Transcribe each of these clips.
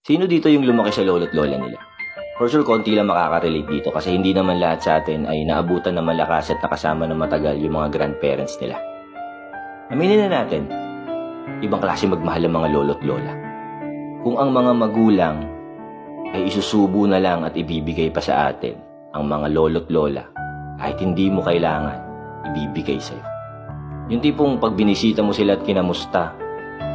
Sino dito yung lumaki sa lolo't lola nila? For sure, konti lang makaka-relate dito kasi hindi naman lahat sa atin ay naabutan ng malakas at nakasama ng matagal yung mga grandparents nila. Aminin na natin, ibang klase magmahal ang mga lolo't lola. Kung ang mga magulang ay isusubo na lang at ibibigay pa sa atin, ang mga lolo't lola, kahit hindi mo kailangan, ibibigay sa'yo. Yung tipong pag binisita mo sila at kinamusta,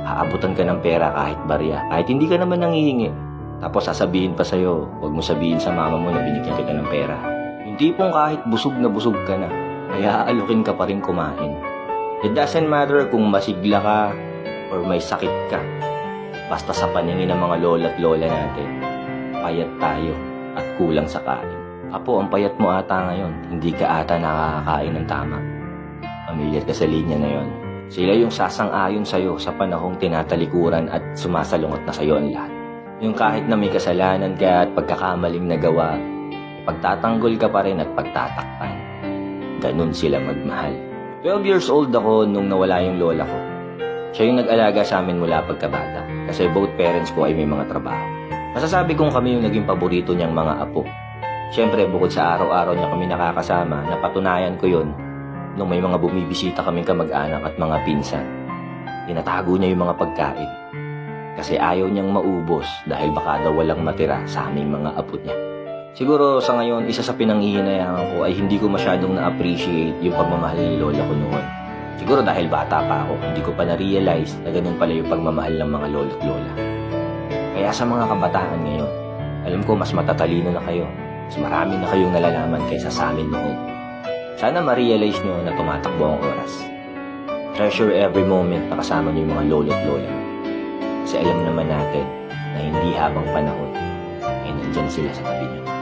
aabutan ka ng pera kahit barya, kahit hindi ka naman nangihingi. Tapos sasabihin pa sa'yo, huwag mo sabihin sa mama mo na binigyan kita ng pera. Yung tipong kahit busog ka na, ay aalukin ka pa rin kumain. It doesn't matter kung masigla ka or may sakit ka. Basta sa paningin ng mga lola't lola natin, payat tayo at kulang sa kain. Apo, ang payat mo ata ngayon, hindi ka ata nakakakain ng tama. Pamilyar ka sa linya na yon. Sila yung sasang-ayon sa'yo sa panahong tinatalikuran at sumasalungat na sa'yo ang lahat. Yung kahit na may kasalanan ka at pagkakamaling nagawa, pagtatanggol ka pa rin at pagtatakpan. Ganun sila magmahal. 12 years old ako nung nawala yung lola ko. Siya yung nag-alaga sa amin mula pagkabata kasi both parents ko ay may mga trabaho. Masasabi kong kami yung naging paborito niyang mga apo. Siyempre, bukod sa araw-araw niya kami nakakasama, napatunayan ko yun nung may mga bumibisita kaming kamag-anak at mga pinsan. Tinatago niya yung mga pagkain kasi ayaw niyang maubos dahil baka daw walang matira sa aming mga apo niya. Siguro sa ngayon, isa sa pinanghihinayangan ko ay hindi ko masyadong na-appreciate yung pagmamahal ni lola ko noon. Siguro dahil bata pa ako, hindi ko pa na-realize na ganun pala yung pagmamahal ng mga lolo't lola. Kaya sa mga kabataan ngayon, alam ko mas matatalino na kayo. Mas marami na kayong nalalaman kaysa sa amin noon. Sana ma-realize nyo na tumatakbo ang oras. Treasure every moment na kasama nyo yung mga lolo't lola. Kasi alam naman natin na hindi habang panahon ay nandyan sila sa tabi nyo.